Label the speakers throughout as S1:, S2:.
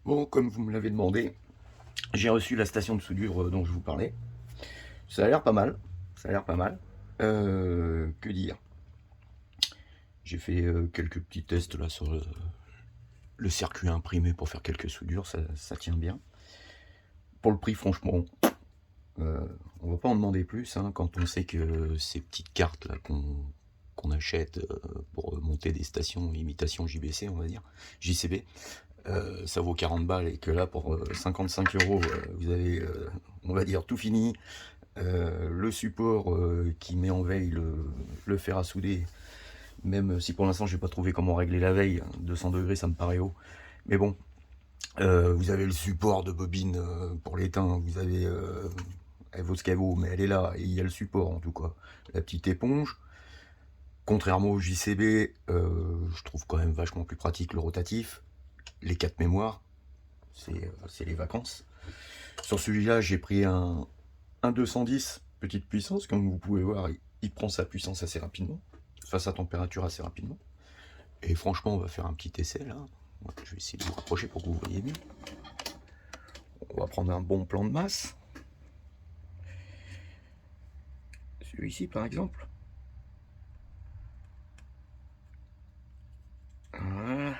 S1: Bon, comme vous me l'avez demandé, j'ai reçu la station de soudure dont je vous parlais. Ça a l'air pas mal. Ça a l'air pas mal. Que dire? J'ai fait quelques petits tests là sur le circuit imprimé pour faire quelques soudures. Ça tient bien. Pour le prix, franchement, euh, on va pas en demander plus hein, quand on sait que ces petites cartes là qu'on achète pour monter des stations imitation JBC, on va dire, JCB, ça vaut 40 balles et que là pour 55 euros vous avez on va dire tout fini, le support qui met en veille le fer à souder, même si pour l'instant j'ai pas trouvé comment régler la veille, 200 degrés ça me paraît haut, mais bon, vous avez le support de bobine pour l'étain, vous avez elle vaut ce qu'elle vaut, mais elle est là, et il y a le support en tout cas, la petite éponge. Contrairement au JCB, je trouve quand même vachement plus pratique le rotatif, les 4 mémoires, c'est les vacances. Sur celui-là, j'ai pris un 210 petite puissance. Comme vous pouvez voir, il prend sa puissance assez rapidement, face à température assez rapidement. Et franchement, on va faire un petit essai là. Je vais essayer de vous rapprocher pour que vous voyez mieux. On va prendre un bon plan de masse. Celui-ci par exemple. Voilà.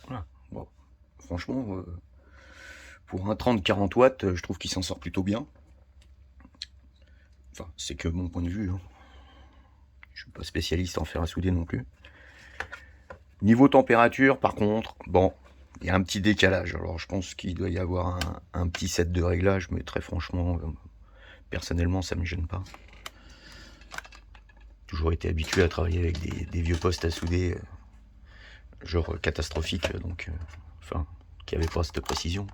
S1: Voilà. Bon. Franchement, pour un 30-40 watts, je trouve qu'il s'en sort plutôt bien. Enfin, c'est que mon point de vue. Hein. Je suis pas spécialiste en fer à souder non plus. Niveau température, par contre, bon, il y a un petit décalage. Alors, je pense qu'il doit y avoir un petit set de réglage, mais très franchement, personnellement, ça me gêne pas. Toujours été habitué à travailler avec des vieux postes à souder, genre catastrophiques, donc, enfin, qui n'avaient pas cette précision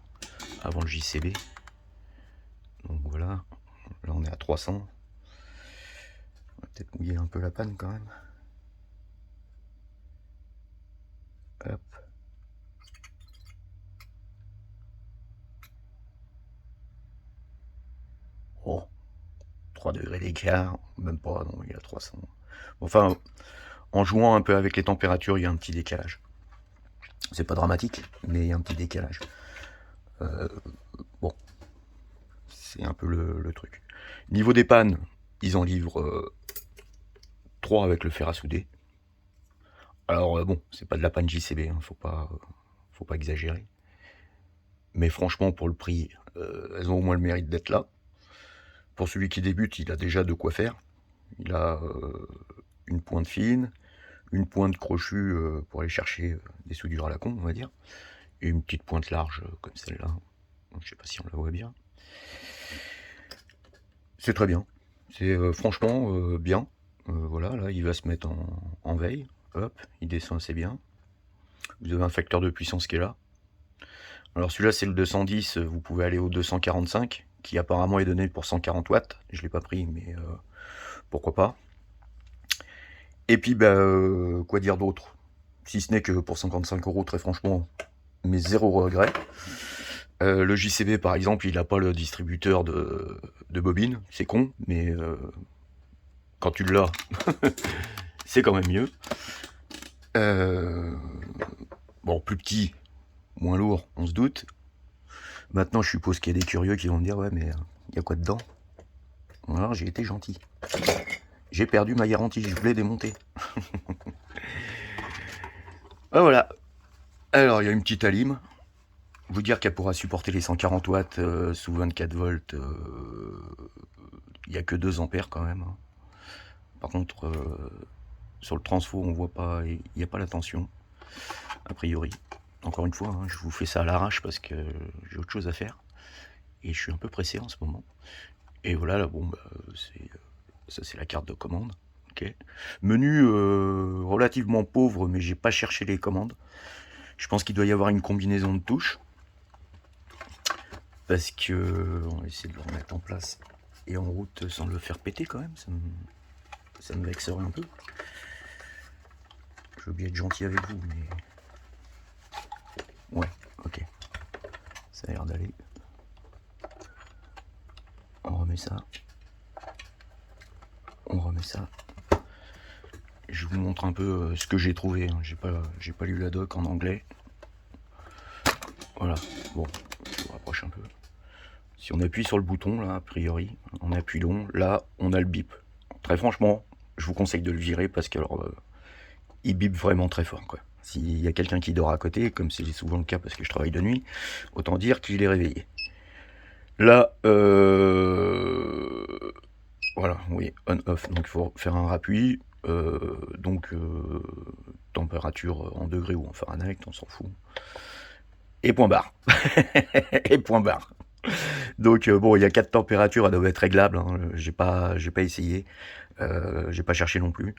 S1: avant le JCB. Donc voilà, là on est à 300. On va peut-être mouiller un peu la panne quand même. Hop. Oh, 3 degrés d'écart, même pas, non, il y a 300. Enfin, en jouant un peu avec les températures, il y a un petit décalage. C'est pas dramatique, mais il y a un petit décalage. Bon, c'est un peu le truc. Niveau des pannes, ils en livrent 3 avec le fer à souder. Alors bon, c'est pas de la panne JCB, hein, faut pas exagérer. Mais franchement, pour le prix, elles ont au moins le mérite d'être là. Pour celui qui débute, il a déjà de quoi faire. Il a une pointe fine, une pointe crochue pour aller chercher des soudures à la con, on va dire, et une petite pointe large comme celle-là. Je sais pas si on la voit bien. C'est très bien. C'est franchement bien. Voilà, là, il va se mettre en veille. Hop, il descend assez bien. Vous avez un facteur de puissance qui est là. Alors celui-là, c'est le 210. Vous pouvez aller au 245, qui apparemment est donné pour 140 watts. Je l'ai pas pris, mais pourquoi pas. Et puis, bah, quoi dire d'autre? Si ce n'est que pour 55 €, très franchement, mais zéro regret. Le JCB, par exemple, il n'a pas le distributeur de bobines. C'est con, mais quand tu l'as, c'est quand même mieux. Bon, plus petit, moins lourd, on se doute. Maintenant, je suppose qu'il y a des curieux qui vont me dire, ouais, mais il y a quoi dedans? Alors, j'ai été gentil. J'ai perdu ma garantie, je voulais démonter. Ah, voilà. Alors, il y a une petite alime. Vous dire qu'elle pourra supporter les 140 watts sous 24 volts, il n'y a que 2 ampères quand même. Hein. Par contre, sur le transfo, on voit pas, il n'y a pas la tension, a priori. Encore une fois, hein, je vous fais ça à l'arrache parce que j'ai autre chose à faire. Et je suis un peu pressé en ce moment. Et voilà, là, bon, bah, ça c'est la carte de commande. Okay. Menu relativement pauvre, mais j'ai pas cherché les commandes. Je pense qu'il doit y avoir une combinaison de touches. Parce que on va essayer de le remettre en place et en route sans le faire péter quand même. Ça me vexerait un peu. J'ai oublié d'être gentil avec vous, mais... Ouais, ok. Ça a l'air d'aller. remet ça. On remet ça. Je vous montre un peu ce que j'ai trouvé. Hein. J'ai pas lu la doc en anglais. Voilà. Bon, je vous rapproche un peu. Si on appuie sur le bouton, là, a priori, on appuie long, là, on a le bip. Très franchement, je vous conseille de le virer parce que alors, il bip vraiment très fort, quoi. S'il y a quelqu'un qui dort à côté, comme c'est souvent le cas parce que je travaille de nuit, autant dire qu'il est réveillé. Là, voilà, oui, on-off, donc il faut faire un rappui, température en degrés ou en Fahrenheit, on s'en fout. Et point barre. Et point barre. Donc bon, il y a 4 températures, elles doivent être réglables, hein. J'ai pas essayé, j'ai pas cherché non plus.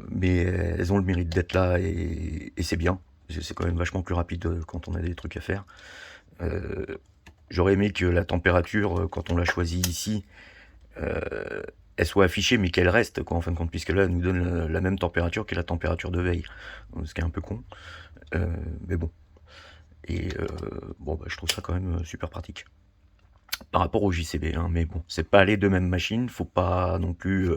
S1: Mais elles ont le mérite d'être là et c'est bien. C'est quand même vachement plus rapide quand on a des trucs à faire. J'aurais aimé que la température, quand on l'a choisie ici, elle soit affichée mais qu'elle reste, quoi, en fin de compte, puisque là, elle nous donne la même température que la température de veille. Ce qui est un peu con. Mais bon. Et bon, bah, je trouve ça quand même super pratique. Par rapport au JCB, hein, mais bon, c'est pas les deux mêmes machines, faut pas non plus...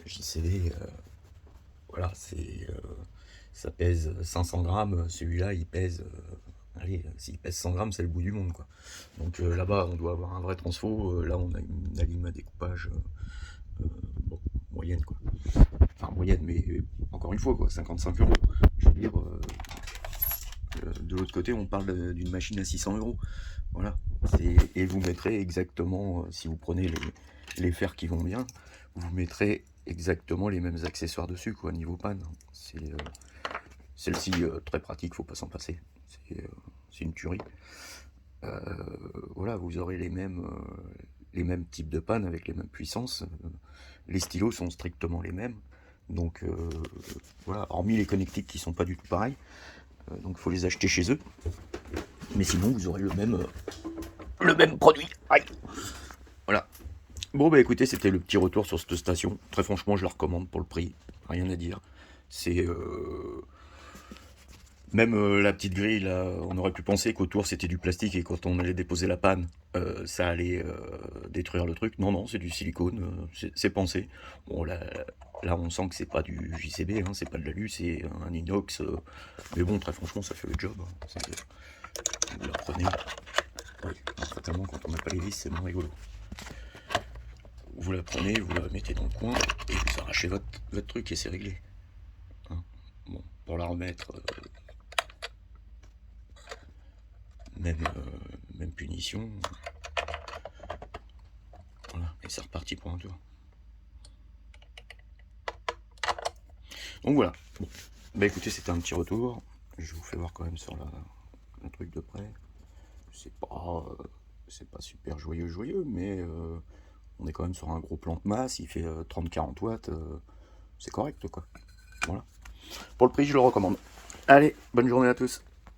S1: JCB, voilà, ça pèse 500 grammes, celui-là il pèse... allez, s'il pèse 100 grammes, c'est le bout du monde, quoi. Donc là-bas, on doit avoir un vrai transfo, là on a une lime à découpage bon, moyenne, quoi. Enfin, moyenne, mais encore une fois, quoi, 55 €. Je veux dire, de l'autre côté, on parle d'une machine à 600 €. Voilà. Et vous mettrez exactement, si vous prenez les fers qui vont bien, vous mettrez exactement les mêmes accessoires dessus, quoi, niveau panne. C'est celle-ci très pratique, faut pas s'en passer. C'est une tuerie. Voilà, vous aurez les mêmes types de panne avec les mêmes puissances. Les stylos sont strictement les mêmes. Donc voilà, hormis les connectiques qui sont pas du tout pareils. Donc il faut les acheter chez eux. Mais sinon, vous aurez le même produit. Aïe. Voilà. Bon, bah écoutez, c'était le petit retour sur cette station. Très franchement, je la recommande pour le prix. Rien à dire. C'est... Même la petite grille, là, on aurait pu penser qu'autour c'était du plastique et quand on allait déposer la panne, ça allait détruire le truc. Non, non, c'est du silicone, c'est pensé. Bon, là, on sent que c'est pas du JCB, hein, c'est pas de l'alu, c'est un inox. Mais bon, très franchement, ça fait le job. Hein. Vous la prenez. Oui, fatalement, quand on n'a pas les vis, c'est moins rigolo. Vous la prenez, vous la mettez dans le coin et vous arrachez votre truc et c'est réglé. Hein. Bon, pour la remettre, même punition. Voilà, et c'est reparti pour un tour. Donc voilà. Bon. Bah écoutez, c'était un petit retour. Je vous fais voir quand même sur le truc de près. C'est pas super joyeux, mais on est quand même sur un gros plan de masse. Il fait 30-40 watts. C'est correct, quoi. Voilà. Pour le prix, je le recommande. Allez, bonne journée à tous.